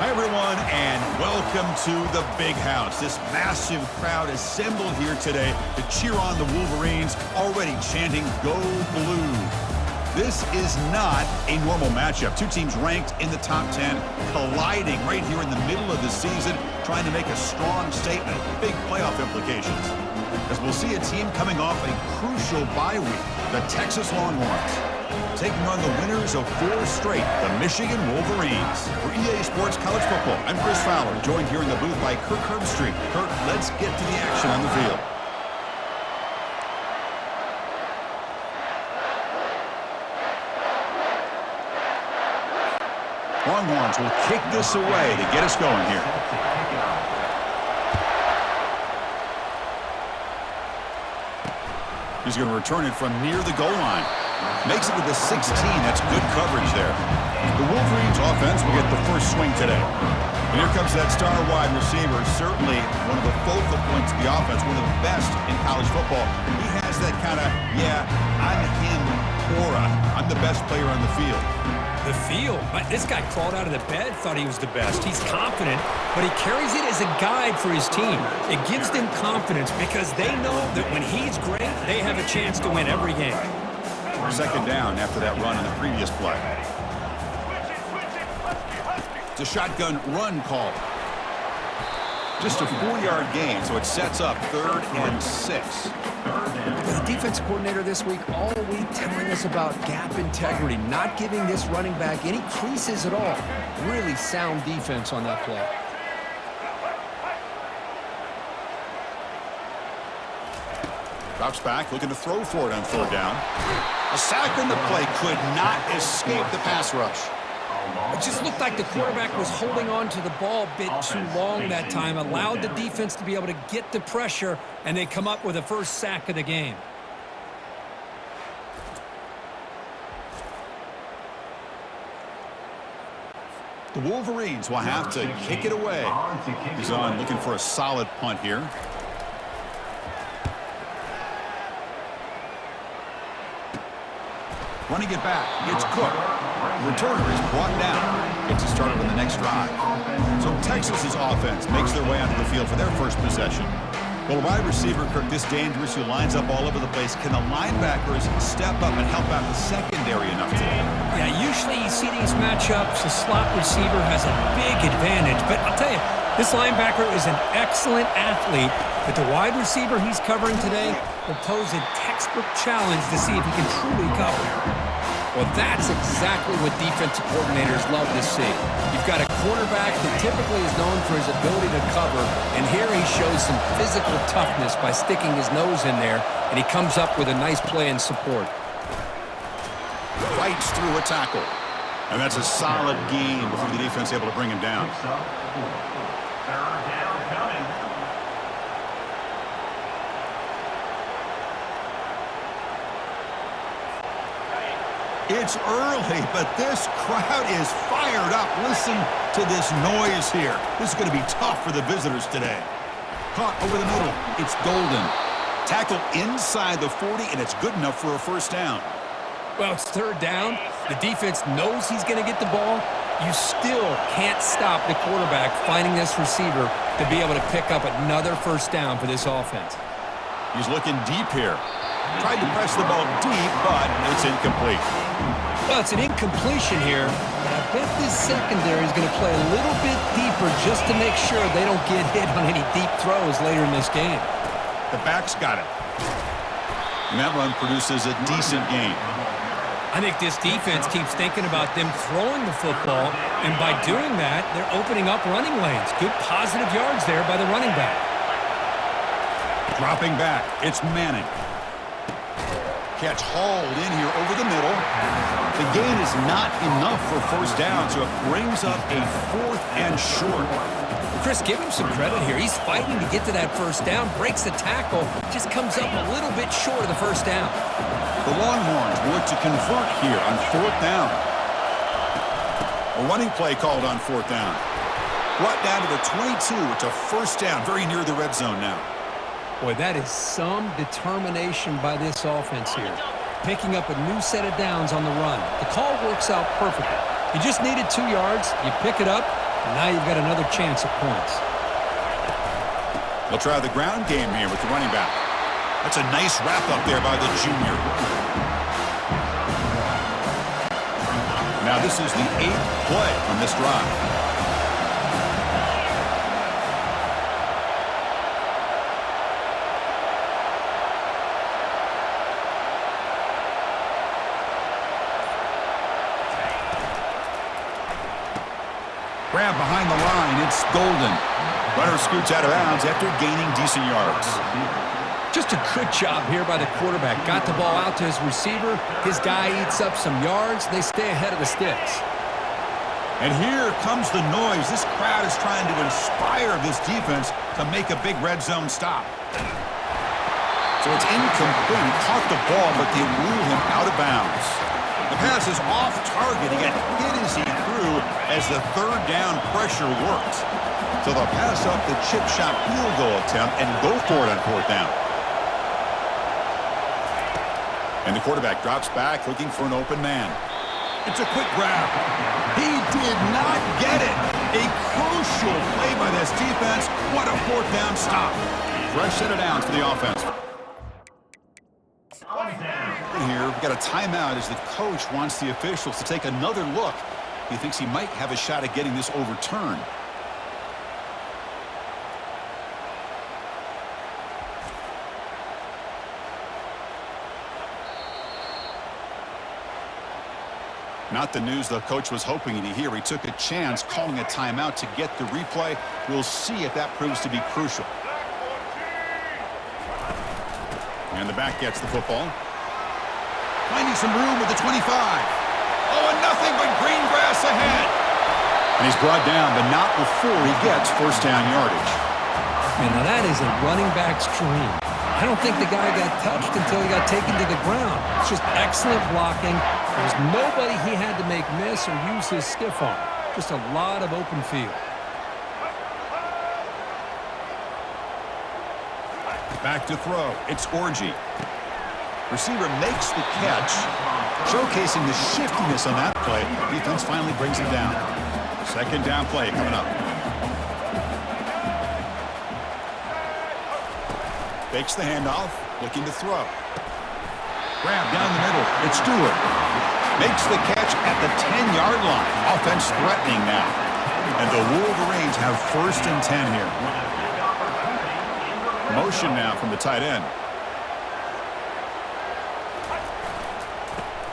Hi, everyone, and welcome to the Big House. This massive crowd assembled here today to cheer on the Wolverines, already chanting, "Go Blue." This is not a normal matchup. Two teams ranked in the top 10, colliding right here in the middle of the season, trying to make a strong statement, big playoff implications. As we'll see a team coming off a crucial bye week, the Texas Longhorns, taking on the winners of 4 straight, the Michigan Wolverines. For EA Sports College Football, I'm Chris Fowler, joined here in the booth by Kirk Herbstreit. Kirk, let's get to the action on the field. Longhorns will kick this away to get us going here. He's going to return it from near the goal line. Makes it to the 16. That's good coverage there. The Wolverines offense will get the first swing today. And here comes that star wide receiver. Certainly one of the focal points of the offense, one of the best in college football. He has that kind of, yeah, I'm him aura. I'm the best player on the field. The field? This guy crawled out of the bed, thought he was the best. He's confident, but he carries it as a guide for his team. It gives them confidence because they know that when he's great, they have a chance to win every game. Second down after that run in the previous play. It's a shotgun run call. Just a 4-yard gain, so it sets up 3rd and 6. The defensive coordinator this week all week telling us about gap integrity, not giving this running back any creases at all. Really sound defense on that play. Drops back, looking to throw for it on 3rd down. A sack on the play could not escape the pass rush. It just looked like the quarterback was holding on to the ball a bit too long that time, allowed the defense to be able to get the pressure, and they come up with the first sack of the game. The Wolverines will have to kick it away. He's on looking for a solid punt here. Running it back, it's Cook. Returner is brought down. Gets it started on the next drive. So Texas's offense makes their way onto the field for their first possession. Well, a wide receiver, Kirk, this dangerous, who lines up all over the place. Can the linebackers step up and help out the secondary enough today? Yeah, usually you see these matchups, the slot receiver has a big advantage. But I'll tell you, this linebacker is an excellent athlete, but the wide receiver he's covering today will pose a textbook challenge to see if he can truly cover. Well, that's exactly what defensive coordinators love to see. You've got a quarterback that typically is known for his ability to cover, and here he shows some physical toughness by sticking his nose in there, and he comes up with a nice play in support. Fights through a tackle. And that's a solid gain before the defense able to bring him down. It's early, but this crowd is fired up. Listen to this noise here. This is going to be tough for the visitors today. Caught over the middle. It's Golden. Tackle inside the 40, and it's good enough for a first down. Well, it's 3rd down. The defense knows he's going to get the ball. You still can't stop the quarterback finding this receiver to be able to pick up another first down for this offense. He's looking deep here. Tried to press the ball deep, but it's incomplete. Well, it's an incompletion here, but I bet this secondary is going to play a little bit deeper just to make sure they don't get hit on any deep throws later in this game. The back's got it. And that run produces a decent gain. I think this defense keeps thinking about them throwing the football, and by doing that, they're opening up running lanes. Good positive yards there by the running back. Dropping back, it's Manning. Catch hauled in here over the middle. The gain is not enough for first down, so it brings up a 4th and short. Chris, give him some credit here. He's fighting to get to that first down, breaks the tackle, just comes up a little bit short of the first down. The Longhorns will look to convert here on 4th down. A running play called on 4th down. Brought down to the 22. It's a first down, very near the red zone now. Boy, that is some determination by this offense here. Picking up a new set of downs on the run. The call works out perfectly. You just needed 2 yards. You pick it up, And now you've got another chance at points. They'll try the ground game here with the running back. That's a nice wrap up there by the junior. Now this is the 8th play on this drive. Grab behind the line. It's Golden. Runner scoots out of bounds after gaining decent yards. Just a good job here by the quarterback. Got the ball out to his receiver. His guy eats up some yards. They stay ahead of the sticks. And here comes the noise. This crowd is trying to inspire this defense to make a big red zone stop. So it's incomplete. He caught the ball, but they rule him out of bounds. The pass is off target. He got hit as he threw as the third down pressure worked. So they'll pass up the chip shot field goal attempt and go for it on 4th down. And the quarterback drops back looking for an open man. It's a quick grab. He did not get it. A crucial play by this defense. What a 4th down stop. Fresh set of downs for the offense. Here, we've got a timeout as the coach wants the officials to take another look. He thinks he might have a shot at getting this overturned. Not the news the coach was hoping to hear. He took a chance calling a timeout to get the replay. We'll see if that proves to be crucial. And the back gets the football. Finding some room with the 25. Oh, and nothing but green grass ahead. And he's brought down, but not before he gets 1st down yardage. Man, now that is a running back's dream. I don't think the guy got touched until he got taken to the ground. It's just excellent blocking. There's nobody he had to make miss or use his stiff arm. Just a lot of open field. Back to throw. It's Orji. Receiver makes the catch, showcasing the shiftiness on that play. Defense finally brings him down. 2nd down play coming up. Fakes the handoff, looking to throw. Grab down the middle. It's Stewart. Makes the catch at the 10-yard line. Offense threatening now. And the Wolverines have 1st and 10 here. Motion now from the tight end.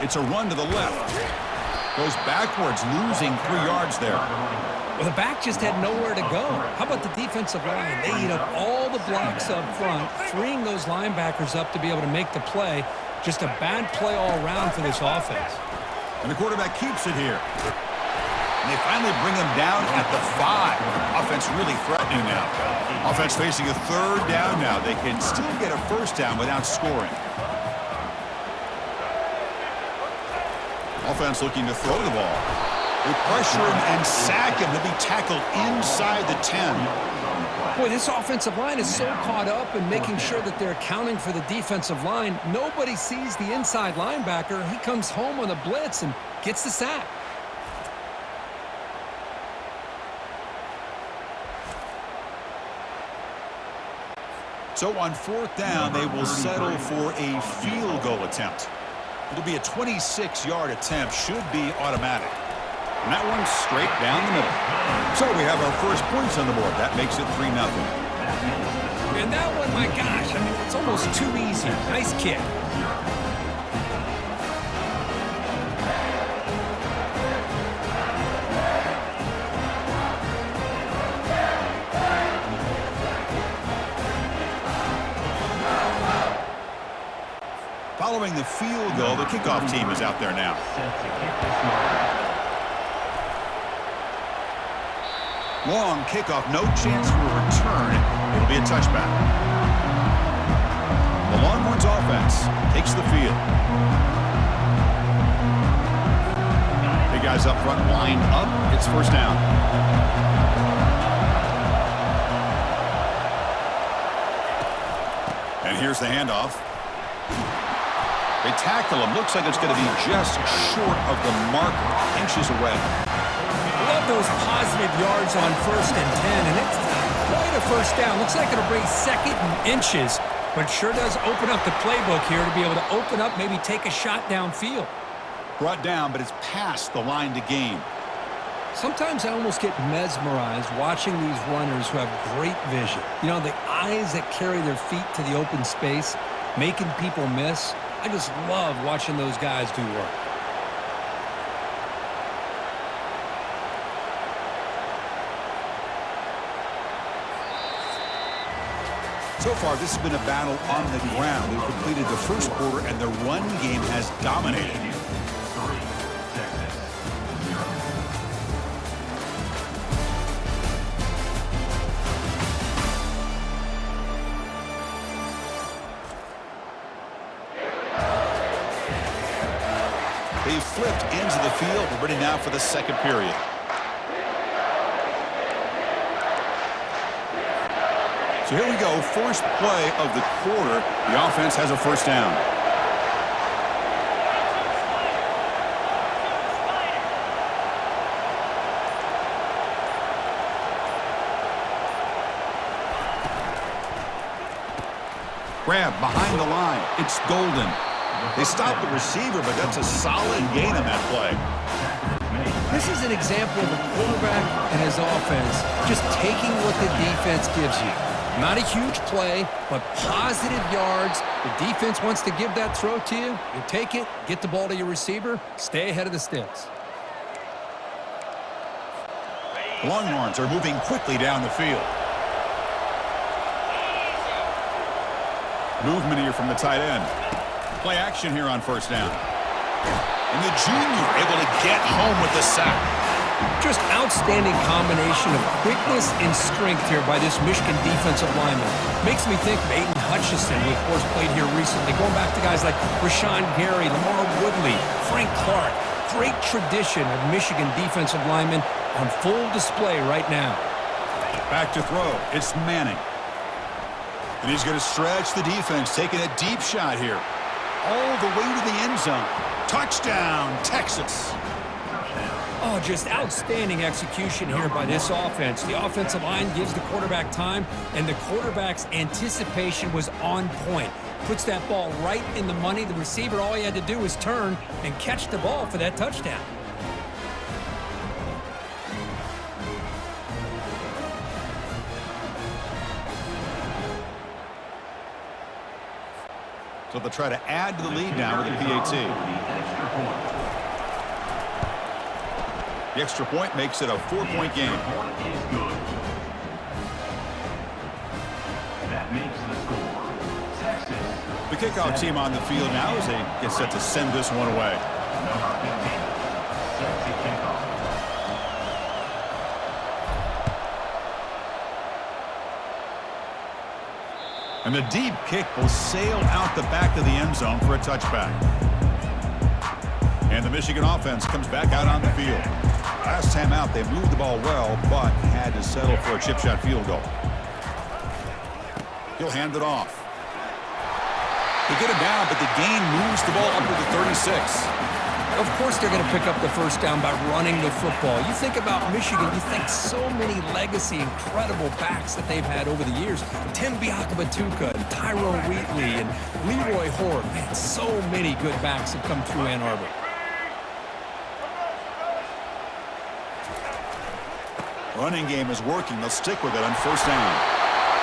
It's a run to the left. Goes backwards, losing 3 yards there. Well, the back just had nowhere to go. How about the defensive line? They eat up all the blocks up front, freeing those linebackers up to be able to make the play. Just a bad play all around for this offense. And the quarterback keeps it here. And they finally bring him down at the 5. Offense really threatening now. Offense facing a 3rd down now. They can still get a 1st down without scoring. Offense looking to throw the ball. They pressure him and sack him. He'll be tackled inside the 10. Boy, this offensive line is so caught up in making sure that they're accounting for the defensive line. Nobody sees the inside linebacker. He comes home on the blitz and gets the sack. So on 4th down, they will settle for a field goal attempt. It'll be a 26-yard attempt. Should be automatic. And that one's straight down the middle. So we have our first points on the board. That makes it 3-0. And that one, my gosh, I mean, it's almost too easy. Nice kick. Following the field goal, the kickoff team is out there now. Long kickoff, no chance for a return. It'll be a touchback. The Longhorns offense takes the field. Big guys up front lined up. It's 1st down. And here's the handoff. They tackle him. Looks like it's going to be just short of the marker. Inches away. Love those positive yards on 1st and 10, and it's quite a first down. Looks like it'll bring 2nd and inches, but it sure does open up the playbook here to be able to open up, maybe take a shot downfield. Brought down, but it's past the line to gain. Sometimes I almost get mesmerized watching these runners who have great vision. You know, the eyes that carry their feet to the open space, making people miss. I just love watching those guys do work. So far, this has been a battle on the ground. They've completed the first quarter, and their run game has dominated. They flipped into the field. We're ready now for the second period. So here we go, first play of the quarter. The offense has a first down. Grab behind the line. It's Golden. They stopped the receiver, but that's a solid gain on that play. This is an example of a quarterback and his offense just taking what the defense gives you. Not a huge play, but positive yards. The defense wants to give that throw to you. You take it, get the ball to your receiver, stay ahead of the sticks. Longhorns are moving quickly down the field. Movement here from the tight end. Play action here on first down. And the junior able to get home with the sack. Just outstanding combination of quickness and strength here by this Michigan defensive lineman. Makes me think of Aiden Hutchinson, who of course played here recently. Going back to guys like Rashawn Gary, Lamar Woodley, Frank Clark. Great tradition of Michigan defensive linemen on full display right now. Back to throw. It's Manning. And he's going to stretch the defense, taking a deep shot here. All the way to the end zone. Touchdown, Texas. Oh, just outstanding execution here by this offense. The offensive line gives the quarterback time, and the quarterback's anticipation was on point. Puts that ball right in the money. The receiver, all he had to do was turn and catch the ball for that touchdown. So they'll try to add to the lead now with the PAT. The extra point makes it a 4-point game. The kickoff team on the field now as they get set to send this one away. And the deep kick will sail out the back of the end zone for a touchback. And the Michigan offense comes back out on the field. Last time out, they moved the ball well, but had to settle for a chip shot field goal. He'll hand it off. They get him down, but the gain moves the ball up to the 36. Of course they're going to pick up the first down by running the football. You think about Michigan, you think so many legacy, incredible backs that they've had over the years. Tim Biakabatuka, Tyrone Wheatley, and Leroy Horde. Man, so many good backs have come through Ann Arbor. Running game is working. They'll stick with it on first down.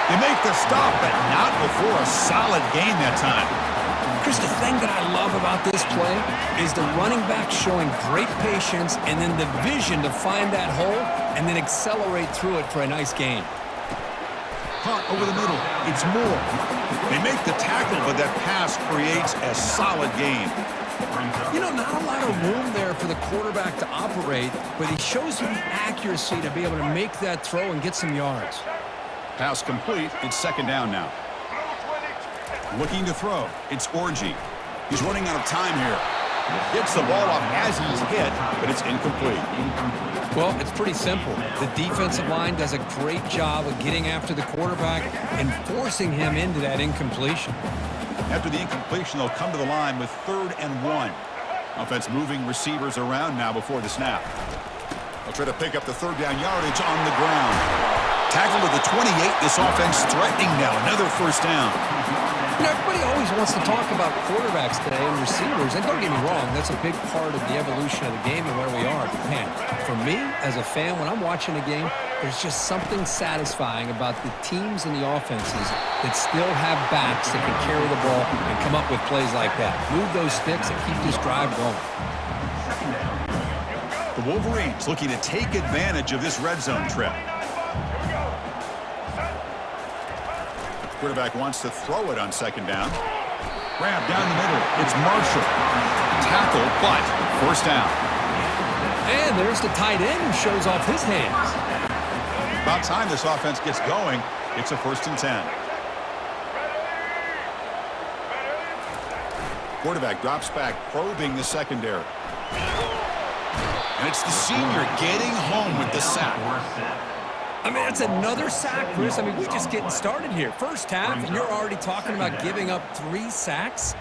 They make the stop, but not before a solid gain that time. Chris, the thing that I love about this play is the running back showing great patience and then the vision to find that hole and then accelerate through it for a nice gain. Caught over the middle. It's Moore. They make the tackle, but that pass creates a solid gain. You know, not a lot of room there for the quarterback to operate, but he shows you the accuracy to be able to make that throw and get some yards. Pass complete. It's second down now. Looking to throw. It's Orji. He's running out of time here. Gets the ball off as he's hit, but it's incomplete. Well, it's pretty simple. The defensive line does a great job of getting after the quarterback and forcing him into that incompletion. After the incompletion, they'll come to the line with 3rd and 1. Offense moving receivers around now before the snap. They'll try to pick up the third down yardage on the ground. Tackle to the 28. This offense threatening now. Another first down. You know, everybody always wants to talk about quarterbacks today and receivers, and don't get me wrong, that's a big part of the evolution of the game and where we are. But man, for me, as a fan, when I'm watching a game, there's just something satisfying about the teams and the offenses that still have backs that can carry the ball and come up with plays like that. Move those sticks and keep this drive going. The Wolverines looking to take advantage of this red zone trip. Quarterback wants to throw it on second down. Grab down the middle. It's Marshall. Tackle, but first down. And there's the tight end who shows off his hands. About time this offense gets going. It's a 1st and 10. Quarterback drops back, probing the secondary. And it's the senior getting home with the sack. I mean, that's another sack, Chris. I mean, we're just getting started here. First half, and you're already talking about giving up 3 sacks.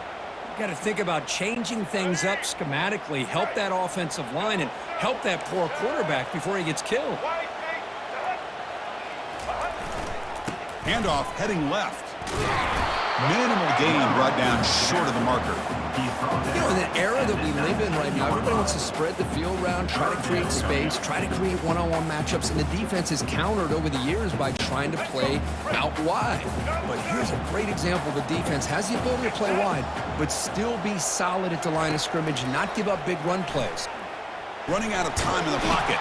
You got to think about changing things up schematically, help that offensive line, and help that poor quarterback before he gets killed. Handoff heading left. Minimal gain brought down short of the marker. You know, in the era that we live in right now, everybody wants to spread the field around, try to create space, try to create one-on-one matchups, and the defense is countered over the years by trying to play out wide. But here's a great example. The defense has the ability to play wide, but still be solid at the line of scrimmage and not give up big run plays. Running out of time in the pocket.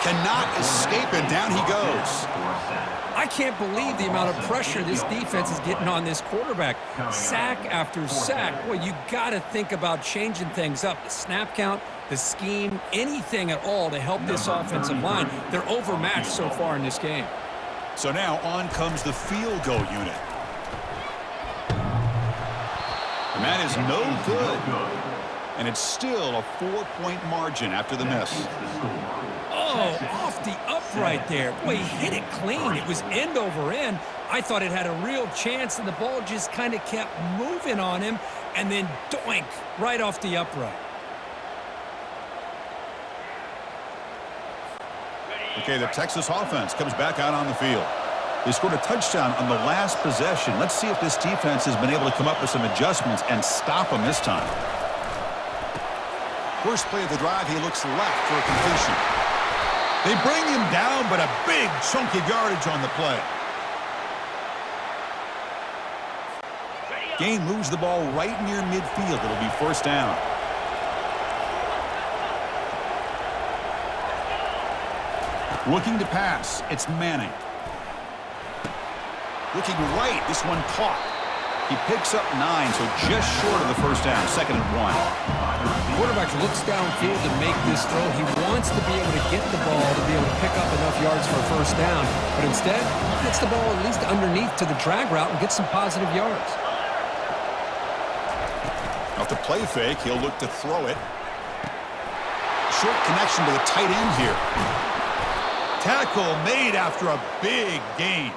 Cannot escape, and down he goes. I can't believe the amount of pressure this defense is getting on this quarterback. Sack after sack. Well, you got to think about changing things up. The snap count, the scheme, anything at all to help this offensive line. They're overmatched so far in this game. So now on comes the field goal unit. And that is no good. And it's still a 4-point margin after the miss. Oh, off the upright there. Boy, he hit it clean. It was end over end. I thought it had a real chance, and the ball just kind of kept moving on him, and then doink, right off the upright. Okay, the Texas offense comes back out on the field. They scored a touchdown on the last possession. Let's see if this defense has been able to come up with some adjustments and stop them this time. First play of the drive, he looks left for a completion. They bring him down, but a big chunk of yardage on the play. Gain moves the ball right near midfield. It'll be first down. Looking to pass. It's Manning. Looking right. This one caught. He picks up 9, so just short of the first down. 2nd and 1. Quarterback looks downfield to make this throw. He wants to be able to get the ball to be able to pick up enough yards for a first down. But instead, he gets the ball at least underneath to the drag route and gets some positive yards. Off the play fake, he'll look to throw it. Short connection to the tight end here. Tackle made after a big gain.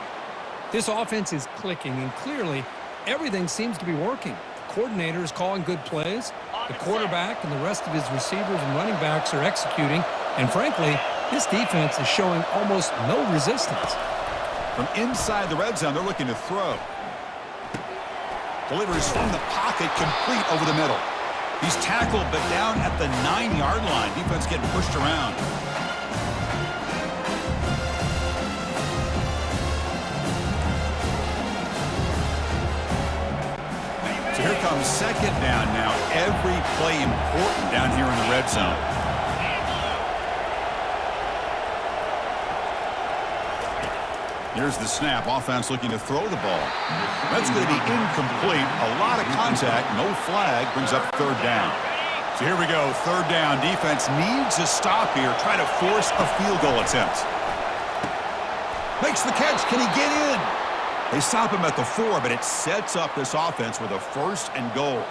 This offense is clicking, and clearly everything seems to be working. The coordinator is calling good plays. The quarterback and the rest of his receivers and running backs are executing. And frankly, this defense is showing almost no resistance. From inside the red zone, they're looking to throw. Delivers from the pocket, complete over the middle. He's tackled, but down at the 9-yard line. Defense getting pushed around. So here comes second down now. Every play important down here in the red zone. Here's the snap. Offense looking to throw the ball. That's going to be incomplete. A lot of contact. No flag. Brings up third down. So here we go. Third down. Defense needs a stop here. Try to force a field goal attempt. Makes the catch. Can he get in? They stop him at the 4, but it sets up this offense with a 1st and goal.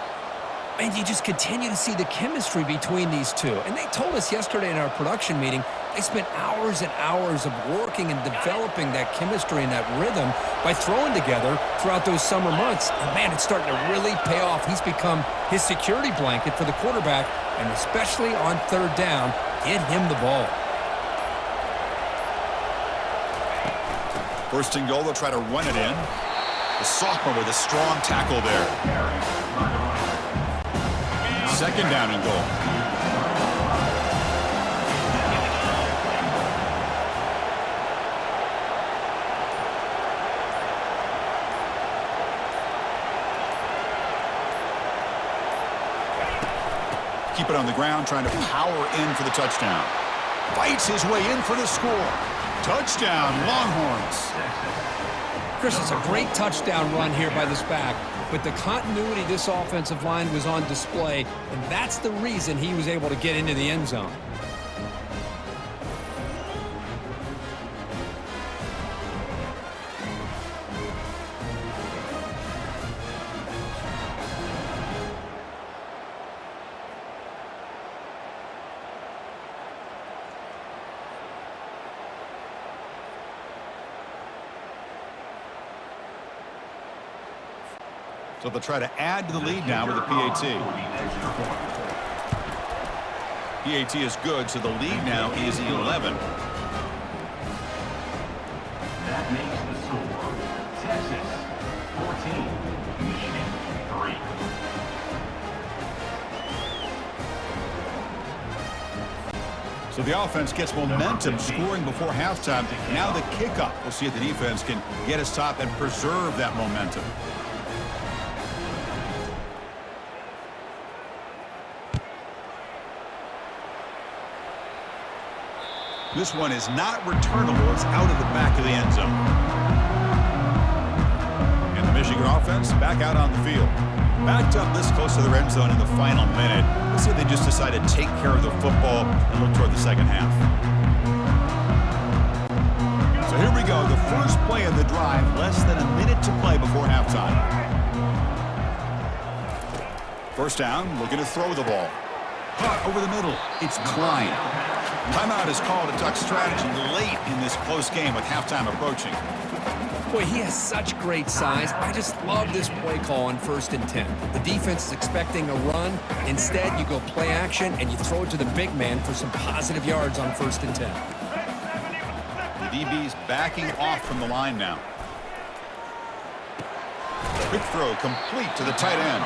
And you just continue to see the chemistry between these two. And they told us yesterday in our production meeting, they spent hours and hours of working and developing that chemistry and that rhythm by throwing together throughout those summer months. And man, it's starting to really pay off. He's become his security blanket for the quarterback, and especially on third down, get him the ball. First and goal, they'll try to run it in. The sophomore with a strong tackle there. Second down and goal. Keep it on the ground, trying to power in for the touchdown. Fights his way in for the score. Touchdown, Longhorns. Chris, it's a great touchdown run here by this back, but the continuity of this offensive line was on display, and that's the reason he was able to get into the end zone. So they'll try to add to the lead now with a PAT. PAT is good, so the lead now is 11. That makes the score Texas 14, Michigan 3. So the offense gets momentum, scoring before halftime. Now the kickoff. We'll see if the defense can get us top and preserve that momentum. This one is not returnable. It's out of the back of the end zone. And the Michigan offense back out on the field. Backed up this close to their end zone in the final minute. Let's see if they just decide to take care of the football and look toward the second half. So here we go. The first play of the drive. Less than a minute to play before halftime. First down, looking to throw the ball. Caught over the middle. It's Klein. Timeout is called. A Duck strategy late in this close game with halftime approaching. Boy, he has such great size. I just love this play call on 1st and 10. The defense is expecting a run. Instead, you go play action, and you throw it to the big man for some positive yards on 1st and 10. The DB's backing off from the line now. Quick throw complete to the tight end.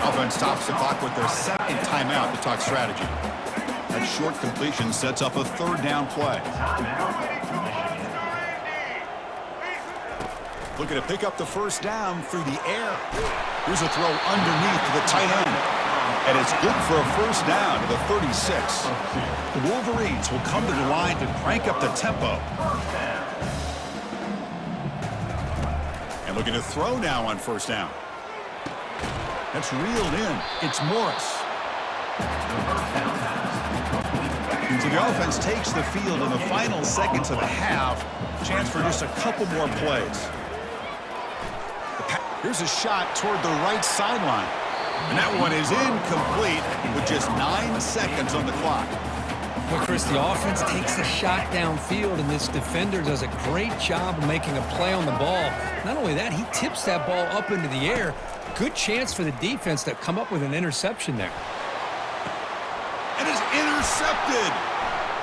Offense stops the clock with their second timeout to talk strategy. That short completion sets up a third down play. Looking to pick up the first down through the air. Here's a throw underneath to the tight end. And it's good for a first down to the 36. The Wolverines will come to the line to crank up the tempo. And looking to throw now on first down. That's reeled in. It's Morris. So the offense takes the field in the final seconds of the half. Chance for just a couple more plays. Here's a shot toward the right sideline. And that one is incomplete with just 9 seconds on the clock. Well, Chris, the offense takes the shot downfield, and this defender does a great job of making a play on the ball. Not only that, he tips that ball up into the air. Good chance for the defense to come up with an interception there. And it's intercepted.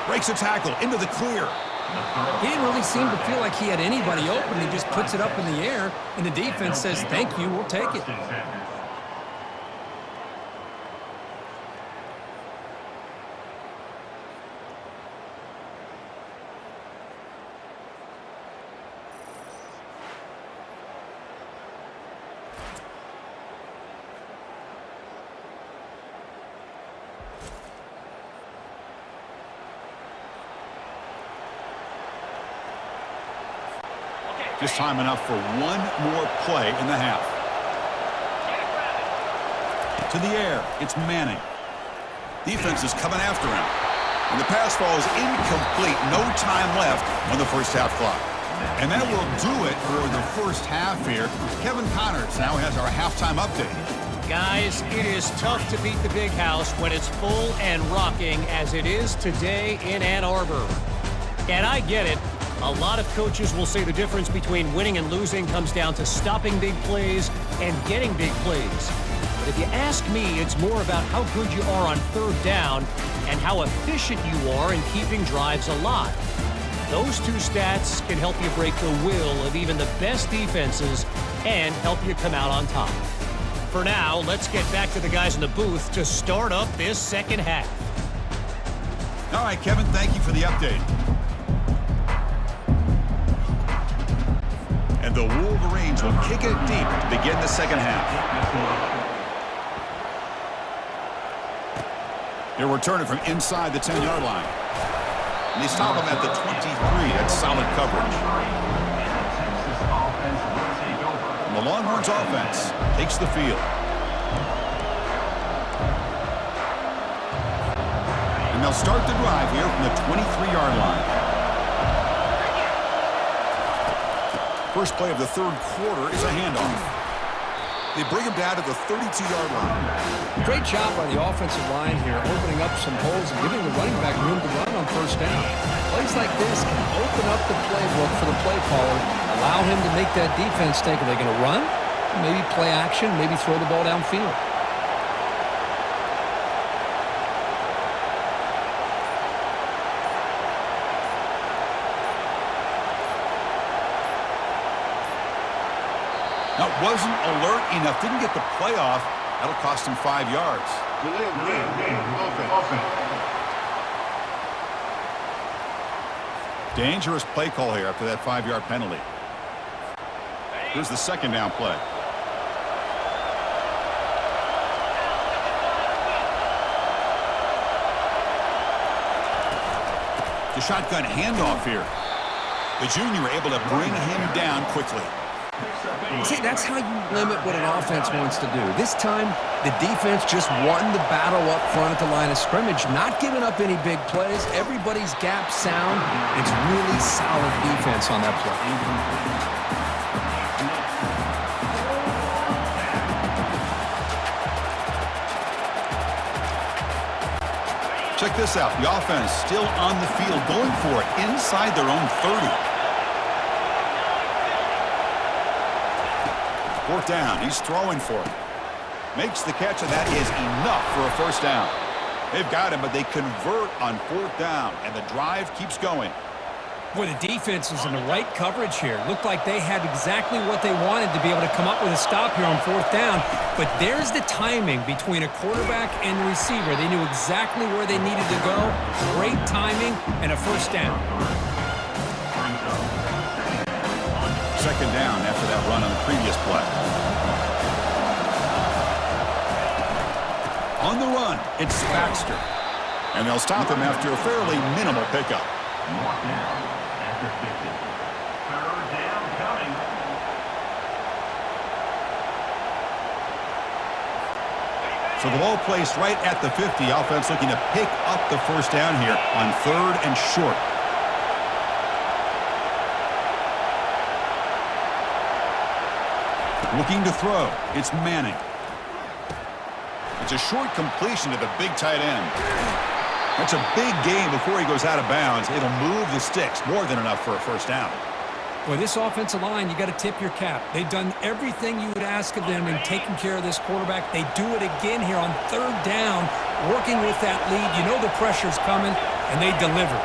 Breaks a tackle into the clear. He didn't really seem to feel like he had anybody open. He just puts it up in the air, and the defense says, thank you, we'll take it. Just time enough for one more play in the half. To the air, it's Manning. Defense is coming after him. And the pass ball is incomplete. No time left on the first half clock. And that will do it for the first half here. Kevin Connors now has our halftime update. Guys, it is tough to beat the Big House when it's full and rocking as it is today in Ann Arbor. And I get it. A lot of coaches will say the difference between winning and losing comes down to stopping big plays and getting big plays. But if you ask me, it's more about how good you are on third down and how efficient you are in keeping drives alive. Those two stats can help you break the will of even the best defenses and help you come out on top. For now, let's get back to the guys in the booth to start up this second half. All right, Kevin, thank you for the update. And the Wolverines will kick it deep to begin the second half. Here we're turning from inside the 10-yard line. And they stop him at the 23. That's solid coverage. And the Longhorns offense takes the field. And they'll start the drive here from the 23-yard line. First play of the third quarter is a handoff. They bring him down to the 32-yard line. Great job by the offensive line here, opening up some holes and giving the running back room to run on first down. Plays like this can open up the playbook for the play caller, allow him to make that defense think, are they going to run? Maybe play action, maybe throw the ball downfield. Now, wasn't alert enough, didn't get the play off. That'll cost him 5 yards. Dangerous play call here after that 5-yard penalty. Here's the second down play. The shotgun handoff here. The junior able to bring him down quickly. See, that's how you limit what an offense wants to do. This time, the defense just won the battle up front at the line of scrimmage, not giving up any big plays. Everybody's gap sound. It's really solid defense on that play. Check this out. The offense still on the field, going for it inside their own 30. Fourth down, he's throwing for it. Makes the catch, and that is enough for a first down. They've got him, but they convert on fourth down, and the drive keeps going. Boy, the defense was in the right coverage here. Looked like they had exactly what they wanted to be able to come up with a stop here on fourth down. But there's the timing between a quarterback and the receiver. They knew exactly where they needed to go. Great timing and a first down. Second down after that run on the previous play. On the run, it's Baxter. And they'll stop him after a fairly minimal pickup. Mark down at the 50. Third down coming. So the ball placed right at the 50. Offense looking to pick up the first down here on third and short. Looking to throw. It's Manning. It's a short completion to the big tight end. That's a big gain before he goes out of bounds. It'll move the sticks, more than enough for a first down. Boy, this offensive line, you got to tip your cap. They've done everything you would ask of them in taking care of this quarterback. They do it again here on third down, working with that lead. You know the pressure's coming, and they deliver.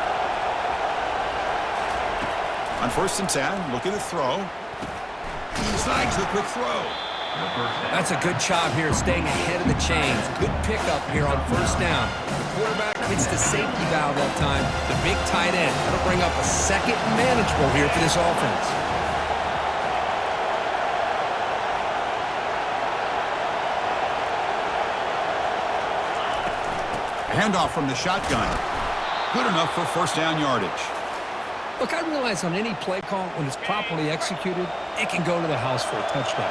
On first and 10, looking to throw. He snags the quick throw. That's a good job here, staying ahead of the chains. Good pickup here on first down. The quarterback hits the safety valve that time. The big tight end. That'll bring up a second manageable here for this offense. Handoff from the shotgun. Good enough for first down yardage. Look, I realize on any play call, when it's properly executed, it can go to the house for a touchdown.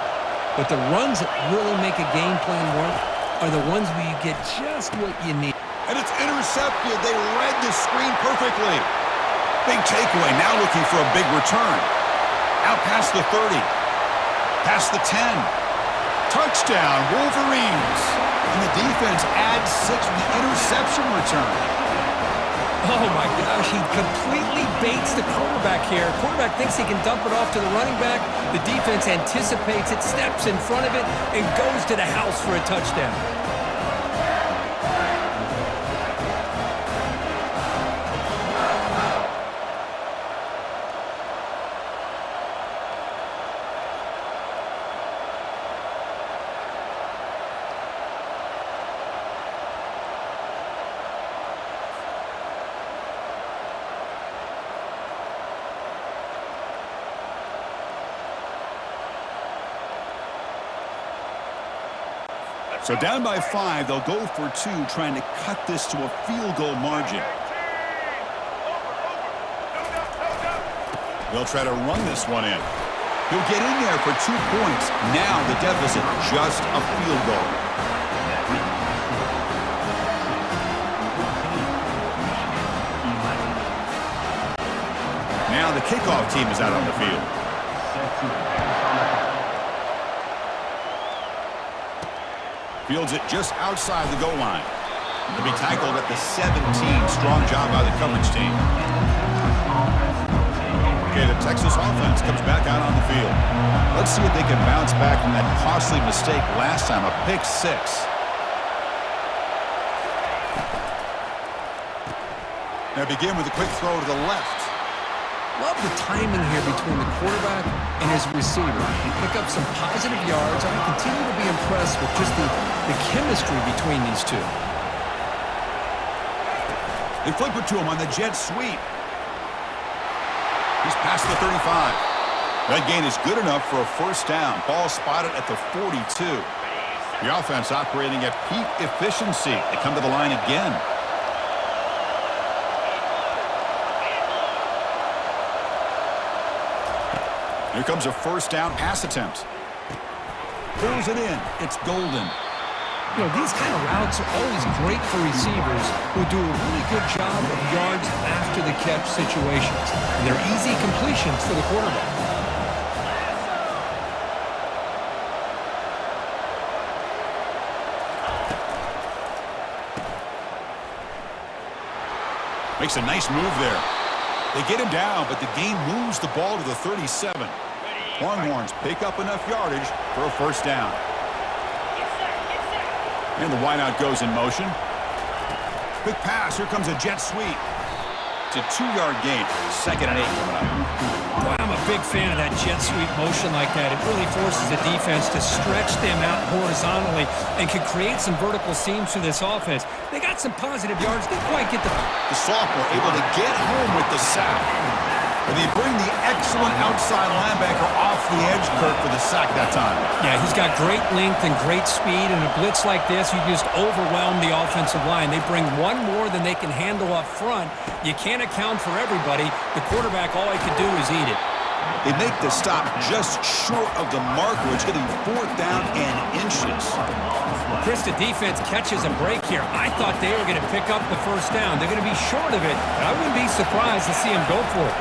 But the runs that really make a game plan work are the ones where you get just what you need. And it's intercepted. They read the screen perfectly. Big takeaway. Now looking for a big return. Out past the 30. Past the 10. Touchdown, Wolverines. And the defense adds 6 with the interception return. Oh, my gosh, he completely baits the quarterback here. Quarterback thinks he can dump it off to the running back. The defense anticipates it, steps in front of it, and goes to the house for a touchdown. So down by 5, they'll go for 2, trying to cut this to a field goal margin. They'll try to run this one in. He'll get in there for 2 points. Now the deficit, just a field goal. Now the kickoff team is out on the field. Fields it just outside the goal line. He'll be tackled at the 17. Strong job by the coverage team. Okay, the Texas offense comes back out on the field. Let's see if they can bounce back from that costly mistake last time, a pick 6. Now begin with a quick throw to the left. Love the timing here between the quarterback and his receiver. Pick up some positive yards. I continue to be impressed with just the chemistry between these two. They flip it to him on the jet sweep. He's past the 35. That gain is good enough for a first down. Ball spotted at the 42. The offense operating at peak efficiency. They come to the line again. Here comes a first down pass attempt. Pulls it in. It's Golden. You know, these kind of routes are always great for receivers who do a really good job of yards after the catch situations. And they're easy completions for the quarterback. Makes a nice move there. They get him down, but the gain moves the ball to the 37. Longhorns pick up enough yardage for a first down. And the wideout goes in motion. Quick pass. Here comes a jet sweep. It's a 2-yard gain. 2nd and 8 coming up. Boy, I'm a big fan of that jet sweep motion like that. It really forces the defense to stretch them out horizontally and can create some vertical seams through this offense. They got some positive yards. Didn't quite get the sophomore able to get home with the sack. And they bring the excellent outside linebacker off the edge, Kirk, for the sack that time. Yeah, he's got great length and great speed. And a blitz like this, you just overwhelm the offensive line. They bring one more than they can handle up front. You can't account for everybody. The quarterback, all he could do is eat it. They make the stop just short of the marker. It's getting 4th down and inches. Chris, the defense catches a break here. I thought they were going to pick up the first down. They're going to be short of it. But I wouldn't be surprised to see him go for it.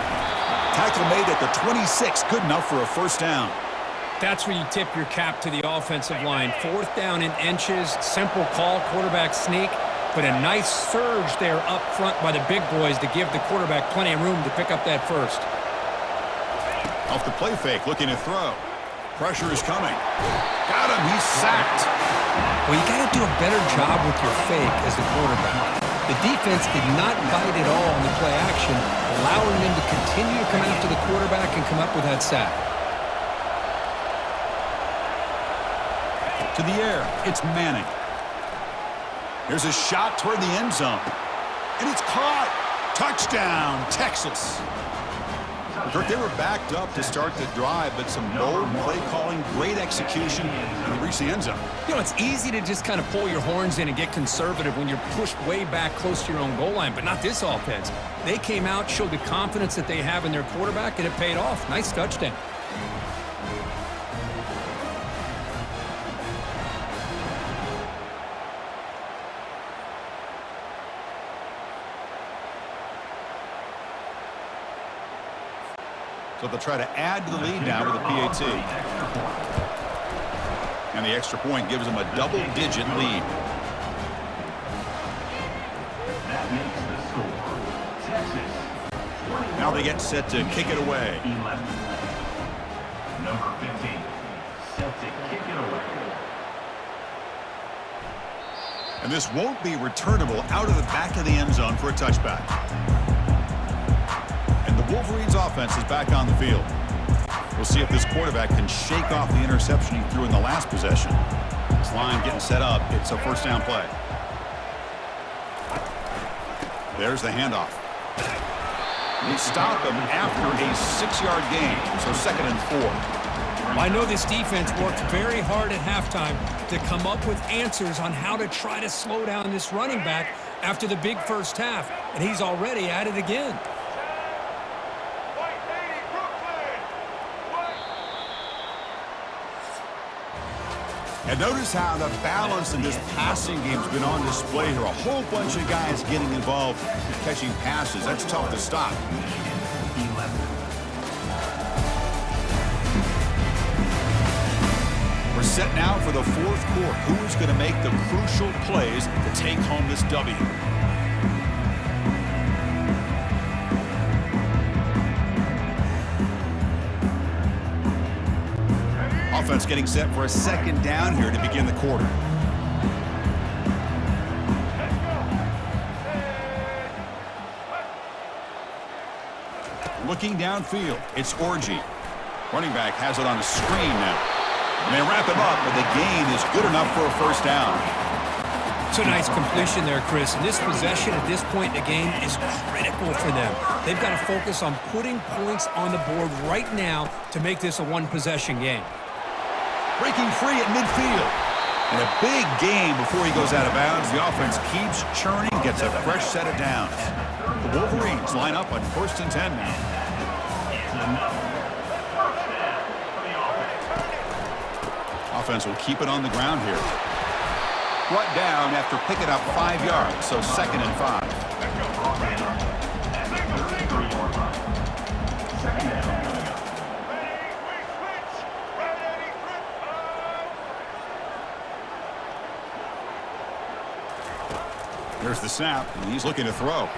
Tackle made at the 26. Good enough for a first down. That's where you tip your cap to the offensive line. 4th down in inches. Simple call, quarterback sneak. But a nice surge there up front by the big boys to give the quarterback plenty of room to pick up that first. Off the play fake, looking to throw. Pressure is coming. Got him. He's sacked. Well, you got to do a better job with your fake as the quarterback. The defense did not bite at all on the play action, allowing them to continue to come after the quarterback and come up with that sack. To the air, it's Manning. Here's a shot toward the end zone. And it's caught. Touchdown, Texas. Kirk, they were backed up to start the drive, but some bold play calling, great execution, and they reached the end zone. You know, it's easy to just kind of pull your horns in and get conservative when you're pushed way back close to your own goal line, but not this offense. They came out, showed the confidence that they have in their quarterback, and it paid off. Nice touchdown. So they'll try to add to the lead now with a PAT. And the extra point gives them a double-digit lead. That makes the score. Texas. Now they get set to kick it away. 11. Number 15. Set to kick it away. And this won't be returnable out of the back of the end zone for a touchback. And the Wolverines offense is back on the field. We'll see if this quarterback can shake off the interception he threw in the last possession. This line getting set up. It's a first down play. There's the handoff. They stop him after a 6-yard gain, so 2nd and 4. I know this defense worked very hard at halftime to come up with answers on how to try to slow down this running back after the big first half, and he's already at it again. And notice how the balance in this passing game has been on display here. A whole bunch of guys getting involved in catching passes. That's tough to stop. We're set now for the fourth quarter. Who is going to make the crucial plays to take home this W? Offense getting set for a second down here to begin the quarter. Looking downfield, it's Orji. Running back has it on a screen now. And they wrap him up, but the gain is good enough for a first down. It's a nice completion there, Chris. And this possession at this point in the game is critical for them. They've got to focus on putting points on the board right now to make this a one-possession game. Breaking free at midfield. And a big game before he goes out of bounds. The offense keeps churning, gets a fresh set of downs. The Wolverines line up on 1st and 10 now. Offense will keep it on the ground here. Brought down after picking up 5 yards, so 2nd and 5. Here's the snap, and he's looking to throw.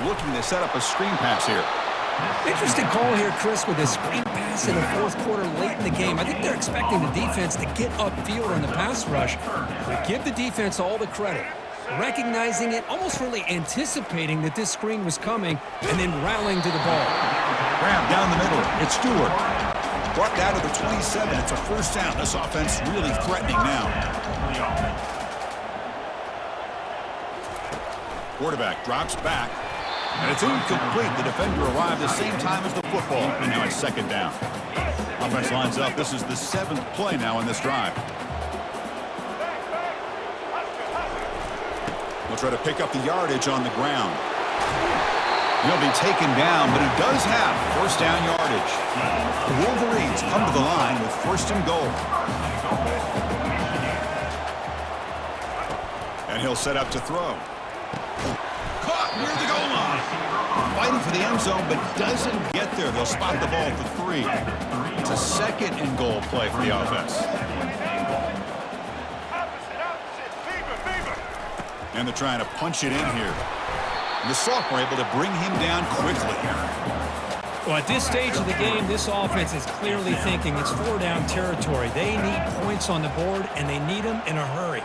Looking to set up a screen pass here. Interesting call here, Chris, with a screen pass in the fourth quarter late in the game. I think they're expecting the defense to get upfield on the pass rush. But give the defense all the credit. Recognizing it, almost really anticipating that this screen was coming, and then rallying to the ball. Grab down the middle. It's Stewart. Brought down to the 27. It's a first down. This offense really threatening now. Quarterback drops back, and it's incomplete. The defender arrived the same time as the football, and now it's 2nd down. Offense lines up. This is the 7th play now in this drive. He'll try to pick up the yardage on the ground. He'll be taken down, but he does have first down yardage. The Wolverines come to the line with 1st and goal. And he'll set up to throw. Caught near the goal line. Fighting for the end zone, but doesn't get there. They'll spot the ball at the 3. It's a 2nd and goal play for the offense. And they're trying to punch it in here. And the sophomore able to bring him down quickly. Well, at this stage of the game, this offense is clearly thinking it's 4-down territory. They need points on the board, and they need them in a hurry.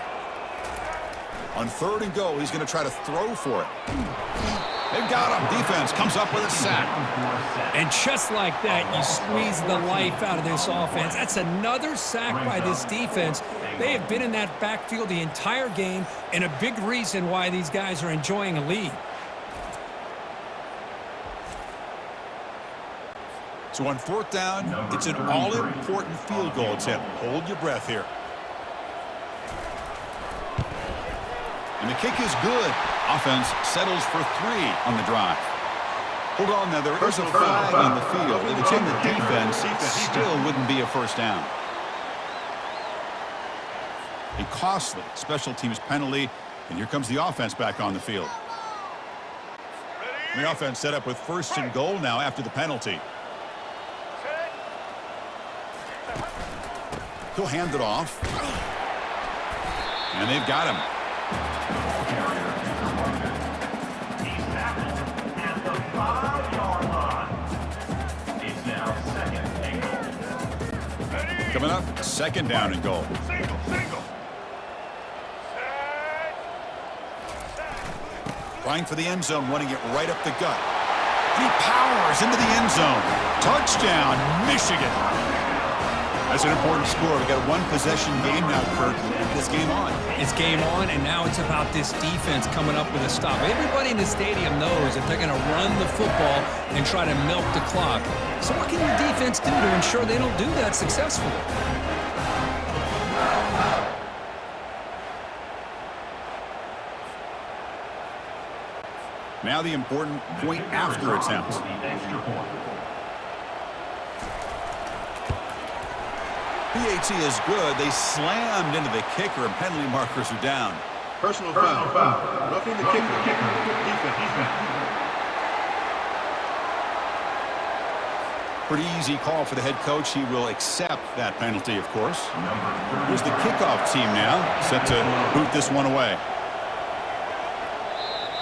On 3rd and goal, he's going to try to throw for it. They've got him. Defense comes up with a sack. And just like that, you squeeze the life out of this offense. That's another sack by this defense. They have been in that backfield the entire game, and a big reason why these guys are enjoying a lead. So on 4th down, it's an all-important field goal attempt. Hold your breath here. And the kick is good. Offense settles for 3 on the drive. Hold on now, there is a flag on the field. If it's in the defense, it still wouldn't be a first down. A costly special teams penalty, and here comes the offense back on the field. The offense set up with 1st and goal now after the penalty. He'll hand it off. And they've got him. Coming up, 2nd down and goal. Trying for the end zone, running it right up the gut. He powers into the end zone. Touchdown, Michigan. That's an important score. We've got a one-possession game now, Kirk. This game on. It's game on, and now it's about this defense coming up with a stop. Everybody in the stadium knows that they're going to run the football and try to milk the clock. So what can your defense do to ensure they don't do that successfully? Now the important point after attempt. PAT is good. They slammed into the kicker, and penalty markers are down. Personal foul. Roughing the kicker. Defense. Pretty easy call for the head coach. He will accept that penalty, of course. Here's the kickoff team now, set to boot this one away.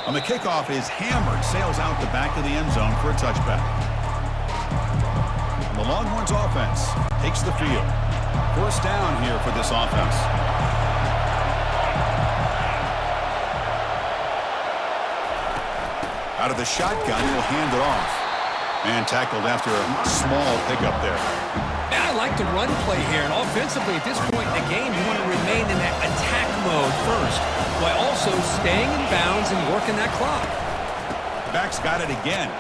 On the kickoff is hammered, sails out the back of the end zone for a touchback. And the Longhorns offense takes the field. First down here for this offense. Out of the shotgun, he'll hand it off. And tackled after a small pickup there. Yeah, I like the run play here. And offensively, at this point in the game, you want to remain in that attack mode first, while also staying in bounds and working that clock. The back's got it again.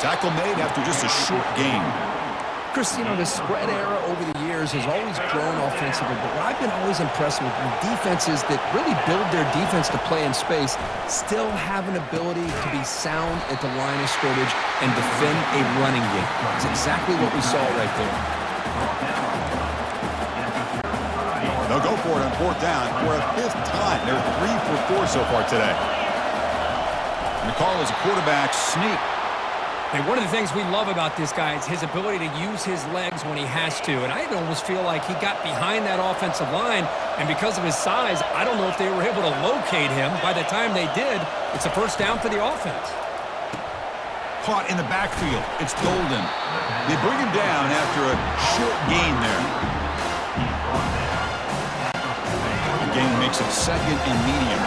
Tackle made after just a short gain. Chris, you know, the spread era over the years has always grown offensively, but what I've been always impressed with defenses that really build their defense to play in space still have an ability to be sound at the line of scrimmage and defend a running game. It's exactly what we saw right there. They'll go for it on fourth down for a fifth time. They're 3 for 4 so far today. And the call is a quarterback sneak. And one of the things we love about this guy is his ability to use his legs when he has to. And I almost feel like he got behind that offensive line, and because of his size, I don't know if they were able to locate him. By the time they did, it's a first down for the offense. Caught in the backfield. It's Golden. They bring him down after a short gain there. The gain makes it second and medium.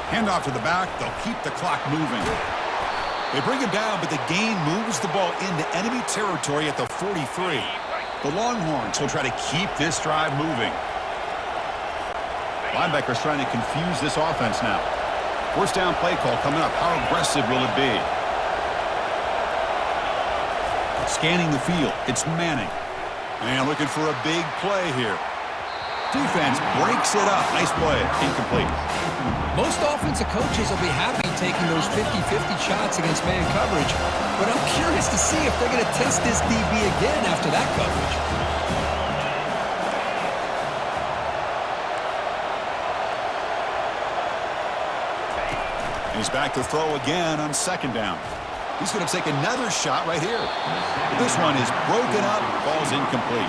Handoff to the back. They'll keep the clock moving. They bring him down, but the gain moves the ball into enemy territory at the 43. The Longhorns will try to keep this drive moving. Linebackers trying to confuse this offense now. First down play call coming up. How aggressive will it be? Scanning the field. It's Manning. And looking for a big play here. Defense breaks it up. Nice play. Incomplete. Most offensive coaches will be happy taking those 50-50 shots against man coverage, but I'm curious to see if they're going to test this DB again after that coverage. He's back to throw again on second down. He's going to take another shot right here. This one is broken up, falls incomplete.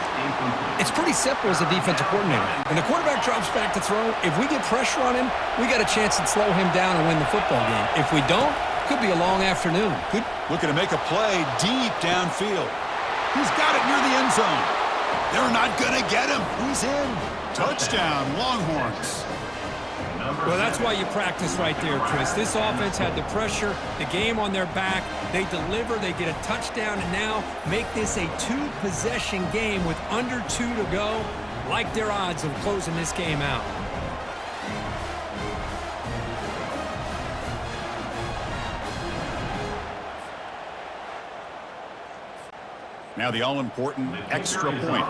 It's pretty simple as a defensive coordinator. When the quarterback drops back to throw, if we get pressure on him, we got a chance to slow him down and win the football game. If we don't, could be a long afternoon. Good. Looking to make a play deep downfield. He's got it near the end zone. They're not going to get him. He's in. Touchdown, Longhorns. Well, that's why you practice right there, Chris. This offense had the pressure, the game on their back. They deliver, they get a touchdown, and now make this a two-possession game with under 2 to go. Like their odds of closing this game out. Now the all-important extra point.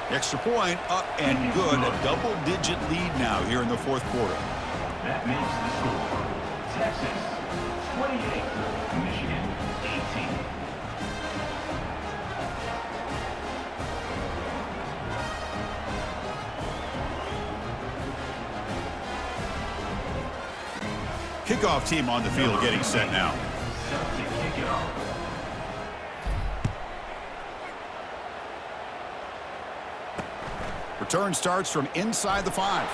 Extra point up and good. A double-digit lead now here in the fourth quarter. That makes the score Texas 28, Michigan 18. Kickoff team on the field getting set now. Set to kick it off. Return starts from inside the 5.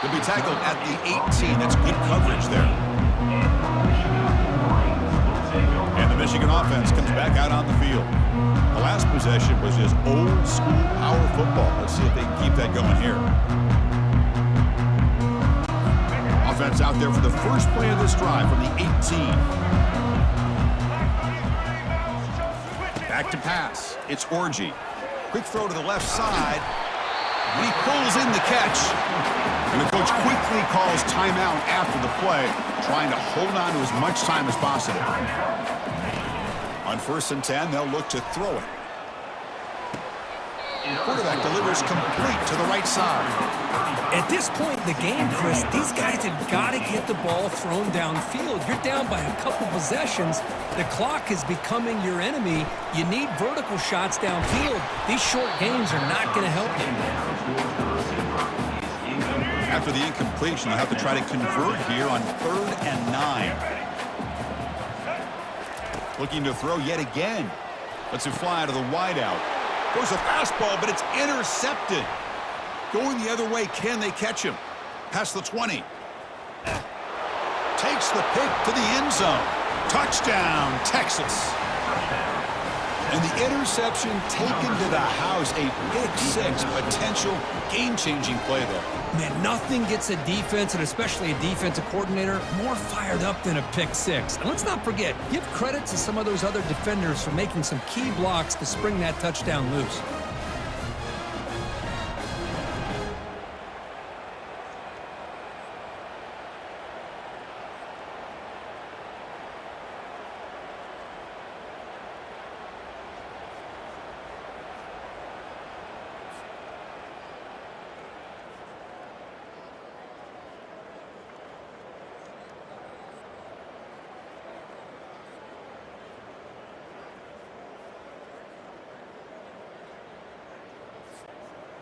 He'll be tackled at the 18. That's good coverage there. And the Michigan offense comes back out on the field. The last possession was just old school power football. Let's see if they can keep that going here. offense out there for the first play of this drive from the 18. Back to pass. It's Orji. Quick throw to the left side. And he pulls in the catch. And the coach quickly calls timeout after the play, trying to hold on to as much time as possible. On 1st and 10, they'll look to throw it. Quarterback delivers complete to the right side. At this point in the game, Chris, these guys have got to get the ball thrown downfield. You're down by a couple possessions. The clock is becoming your enemy. You need vertical shots downfield. These short games are not going to help you. After the incompletion, they'll have to try to convert here on 3rd and 9. Looking to throw yet again. Lets it fly to the wideout. Goes a fastball, but it's intercepted. Going the other way, can they catch him? Past the 20. Takes the pick to the end zone. Touchdown, Texas. And the interception taken to the house. A pick 6, potential game-changing play there. Man, nothing gets a defense, and especially a defensive coordinator, more fired up than a pick 6. And let's not forget, give credit to some of those other defenders for making some key blocks to spring that touchdown loose.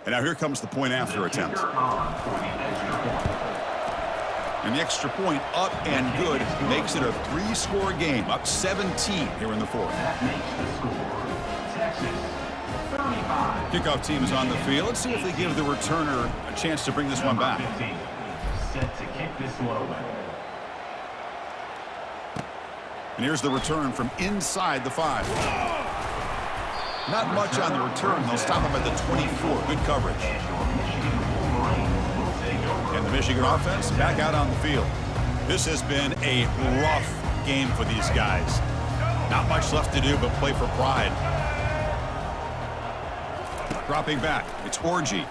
And now here comes the point after attempt. And the extra point up and good makes it a 3-score game, up 17 here in the 4th. That makes the score Texas 35. Kickoff team is on the field. Let's see if they give the returner a chance to bring this one back. 15, set to kick this one away. And here's the return from inside the 5. Not much on the return. They'll stop him at the 24. Good coverage. And the Michigan offense back out on the field. This has been a rough game for these guys. Not much left to do but play for pride. Dropping back. It's Orji.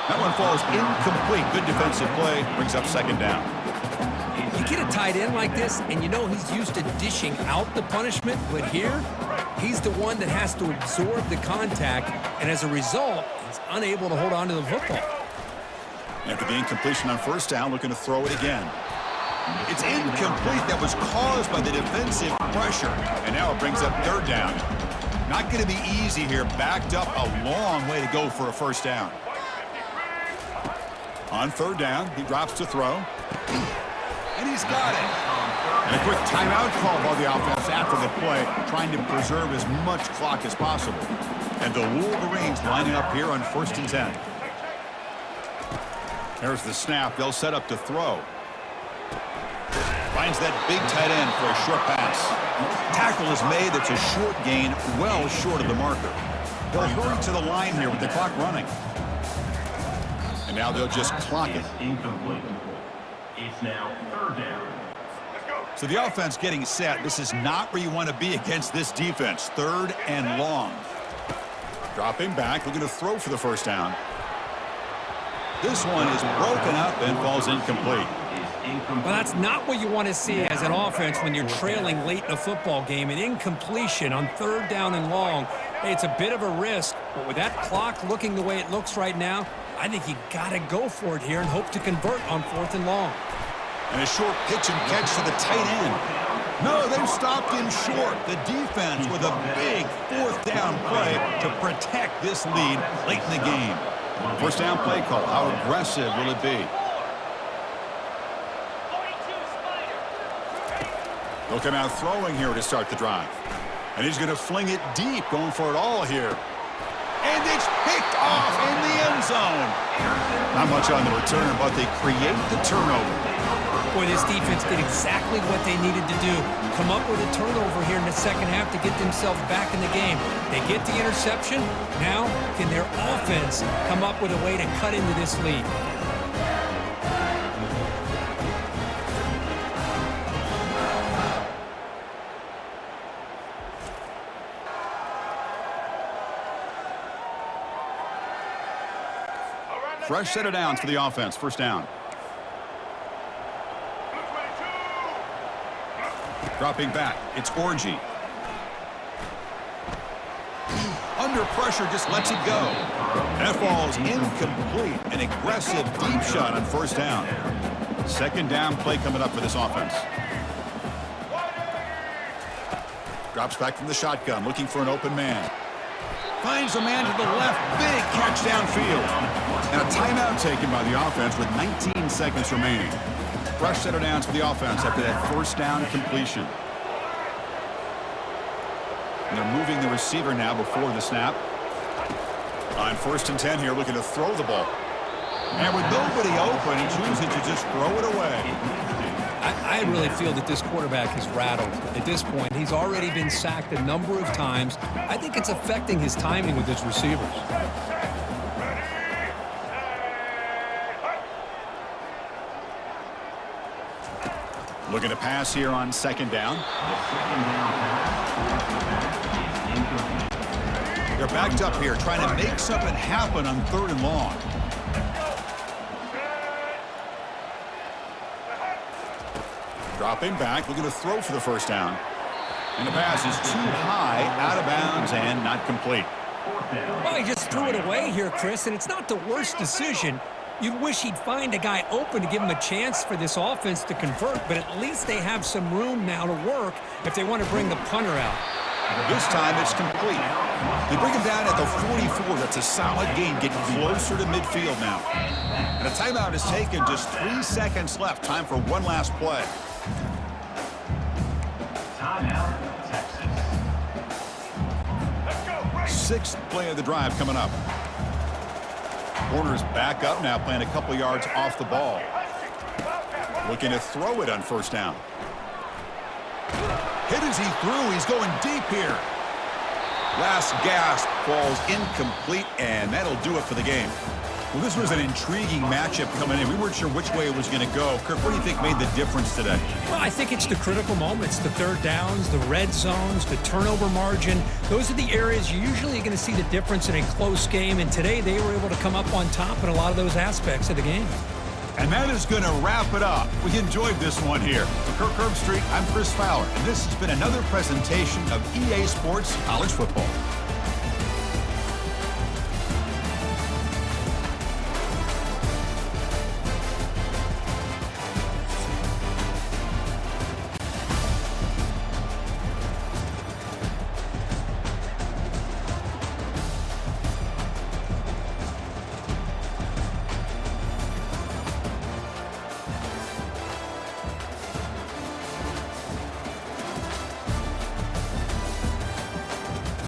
That one falls incomplete. Good defensive play. Brings up 2nd down. You get a tight end like this, and you know he's used to dishing out the punishment, but here, he's the one that has to absorb the contact, and as a result, he's unable to hold on to the football. After the incompletion on 1st down, looking to throw it again. It's incomplete. That was caused by the defensive pressure, and now it brings up 3rd down. Not going to be easy here. Backed up a long way to go for a 1st down. On 3rd down, he drops to throw. And he's got it. And a quick timeout call by the offense after the play, trying to preserve as much clock as possible. And the Wolverines lining up here on 1st and 10. There's the snap. They'll set up to throw. Finds that big tight end for a short pass. Tackle is made. That's a short gain, well short of the marker. They'll hurry to the line here with the clock running. And now they'll just clock it. Incomplete. It's now 3rd down. So the offense getting set. This is not where you want to be against this defense. 3rd and long. Dropping back, looking to throw for the 1st down. This one is broken up and falls incomplete. Well, that's not what you want to see as an offense when you're trailing late in a football game. An incompletion on 3rd down and long. Hey, it's a bit of a risk, but with that clock looking the way it looks right now, I think you got to go for it here and hope to convert on 4th and long. And a short pitch and catch to the tight end. No, they've stopped him short. The defense with a big 4th down play to protect this lead late in the game. 1st down play call. How aggressive will it be? Looking out throwing here to start the drive. And he's going to fling it deep, going for it all here. And it's picked off in the end zone. Not much on the return, but they create the turnover. Boy, this defense did exactly what they needed to do. Come up with a turnover here in the 2nd half to get themselves back in the game. They get the interception. Now, can their offense come up with a way to cut into this lead? Fresh set of downs for the offense. First down. Dropping back, it's Orji. Under pressure, just lets it go. That ball's incomplete. An aggressive deep shot on first down. Second down play coming up for this offense. Drops back from the shotgun, looking for an open man. Finds a man to the left. Big catch downfield. And a timeout taken by the offense with 19 seconds remaining. Fresh set of downs for the offense after that first down completion. And they're moving the receiver now before the snap. On 1st and 10 here, looking to throw the ball. And with nobody open, he chooses to just throw it away. I really feel that this quarterback is rattled. At this point, he's already been sacked a number of times. I think it's affecting his timing with his receivers. Looking to pass here on 2nd down. They're backed up here, trying to make something happen on 3rd and long. Dropping back, looking to throw for the first down. And the pass is too high, out of bounds, and not complete. Well, he just threw it away here, Chris, and it's not the worst decision. You'd wish he'd find a guy open to give him a chance for this offense to convert, but at least they have some room now to work if they want to bring the punter out. This time it's complete. They bring him down at the 44. That's a solid gain, getting closer to midfield now. And a timeout is taken, just 3 seconds left. Time for one last play. Timeout, Texas. 6th play of the drive coming up. Corner's back up now, playing a couple yards off the ball. Looking to throw it on first down. Hit as he threw. He's going deep here. Last gasp falls incomplete, and that'll do it for the game. Well, this was an intriguing matchup coming in. We weren't sure which way it was going to go. Kirk, what do you think made the difference today? Well, I think it's the critical moments, the 3rd downs, the red zones, the turnover margin. Those are the areas you're usually going to see the difference in a close game, and today they were able to come up on top in a lot of those aspects of the game. And that is going to wrap it up. We enjoyed this one here. For Kirk Herbstreit, I'm Chris Fowler, and this has been another presentation of EA Sports College Football.